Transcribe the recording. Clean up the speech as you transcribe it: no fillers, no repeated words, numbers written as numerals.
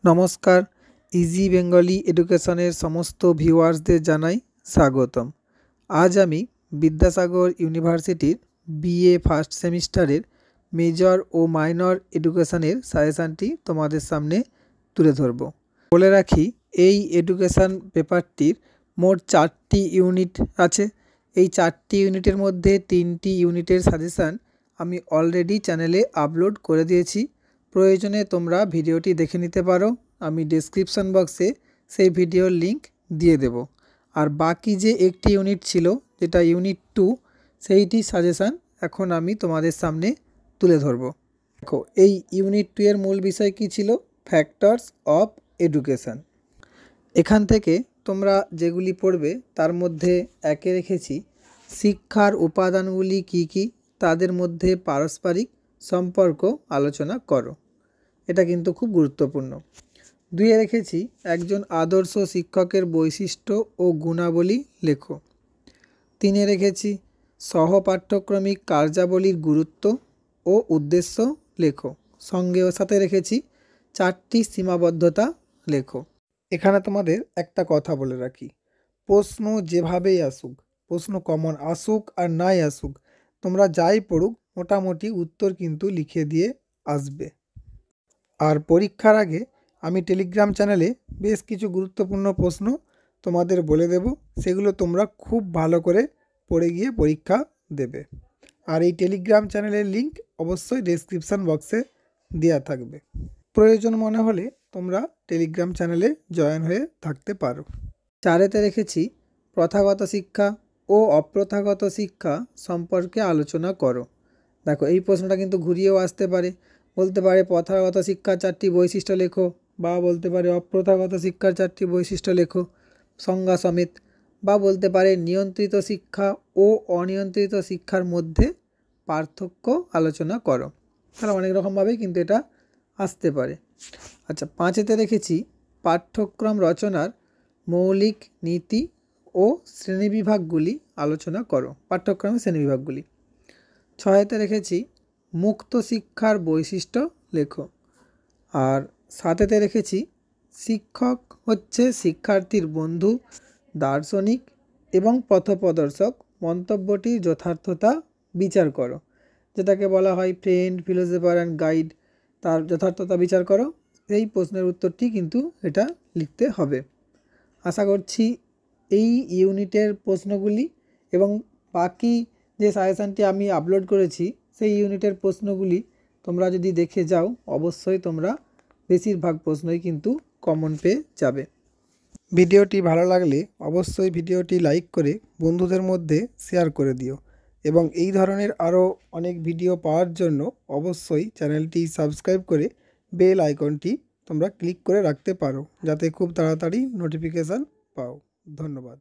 নমস্কার, easy Bengali এডুকেশনের সমস্ত ভিউয়ার্সদের জানাই স্বাগতম। আজ আমি বিদ্যাসাগর ইউনিভার্সিটির বিএ ফার্স্ট সেমিস্টারের মেজর ও মাইনর এডুকেশনের সাজেশানটি তোমাদের সামনে তুলে ধরব। বলে রাখি, এই এডুকেশান পেপারটির মোট 4টি ইউনিট আছে। এই 4টি ইউনিটের মধ্যে 3টি ইউনিটের সাজেশান আমি অলরেডি চ্যানেলে আপলোড করে দিয়েছি। প্রয়োজনে তোমরা ভিডিওটি দেখে নিতে পারো। আমি ডেসক্রিপশন বক্সে সেই ভিডিওর লিংক দিয়ে দেব। আর বাকি যে একটি ইউনিট ছিল, যেটা ইউনিট 2, সেইটি সাজেশান এখন আমি তোমাদের সামনে তুলে ধরব। দেখো, এই ইউনিট 2 এর মূল বিষয় কী ছিল? Factors of education. এখান থেকে তোমরা যেগুলি পড়বে তার মধ্যে একে রেখেছি শিক্ষার উপাদানগুলি কী কী, তাদের মধ্যে পারস্পরিক সম্পর্ক আলোচনা করো। এটা কিন্তু খুব গুরুত্বপূর্ণ। 2 রেখেছি একজন আদর্শ শিক্ষকের বৈশিষ্ট্য ও গুণাবলী লেখো। 3 রেখেছি সহপাঠ্যক্রমিক কার্যাবলীর গুরুত্ব ও উদ্দেশ্য লেখো। সঙ্গে ও সাথে রেখেছি 4টি সীমাবদ্ধতা লেখো। এখানে তোমাদের একটা কথা বলে রাখি, প্রশ্ন যেভাবেই আসুক, প্রশ্ন কমন আসুক আর নাই আসুক, তোমরা যাই পড়ুক মোটামুটি উত্তর কিন্তু লিখে দিয়ে আসবে। আর পরীক্ষার আগে আমি টেলিগ্রাম চ্যানেলে বেশ কিছু গুরুত্বপূর্ণ প্রশ্ন তোমাদের বলে দেব, সেগুলো তোমরা খুব ভালো করে পড়ে গিয়ে পরীক্ষা দেবে। আর এই টেলিগ্রাম চ্যানেলের লিংক অবশ্যই ডেসক্রিপশান বক্সে দেওয়া থাকবে। প্রয়োজন মনে হলে তোমরা টেলিগ্রাম চ্যানেলে জয়েন হয়ে থাকতে পারো। 4 রেখেছি প্রথাগত শিক্ষা ও অপ্রথাগত শিক্ষা সম্পর্কে আলোচনা করো। দেখো, এই প্রশ্নটা কিন্তু ঘুরিয়েও আসতে পারে। বলতে পারে প্রথাগত শিক্ষার 4টি বৈশিষ্ট্য লেখো, বা বলতে পারে অপ্রথাগত শিক্ষার 4টি বৈশিষ্ট্য লেখো সংজ্ঞা সমেত, বা বলতে পারে নিয়ন্ত্রিত শিক্ষা ও অনিয়ন্ত্রিত শিক্ষার মধ্যে পার্থক্য আলোচনা করো। তাহলে অনেক রকমভাবেই কিন্তু এটা আসতে পারে। আচ্ছা, 5 রেখেছি পাঠ্যক্রম রচনার মৌলিক নীতি ও শ্রেণীবিভাগগুলি আলোচনা করো। পাঠ্যক্রমের শ্রেণীবিভাগগুলি। 6 রেখেছি মুক্ত শিক্ষার বৈশিষ্ট্য লেখো। আর 7 রেখেছি শিক্ষক হচ্ছে শিক্ষার্থীর বন্ধু, দার্শনিক এবং পথপ্রদর্শক, মন্তব্যটির যথার্থতা বিচার করো। যেটাকে বলা হয় ফ্রেন্ড, ফিলোসফার অ্যান্ড গাইড, তার যথার্থতা বিচার করো। এই প্রশ্নের উত্তরটি কিন্তু এটা লিখতে হবে। আশা করছি এই ইউনিটের প্রশ্নগুলি এবং বাকি যে সাজেশানটি আমি আপলোড করেছি সেই ইউনিটের প্রশ্নগুলি তোমরা যদি দেখে যাও, অবশ্যই তোমরা বেশিরভাগ প্রশ্নই কিন্তু কমন পেয়ে যাবে। ভিডিওটি ভালো লাগলে অবশ্যই ভিডিওটি লাইক করে বন্ধুদের মধ্যে শেয়ার করে দিও, এবং এই ধরনের আরও অনেক ভিডিও পাওয়ার জন্য অবশ্যই চ্যানেলটি সাবস্ক্রাইব করে বেল আইকনটি তোমরা ক্লিক করে রাখতে পারো, যাতে খুব তাড়াতাড়ি নোটিফিকেশান পাও। ধন্যবাদ।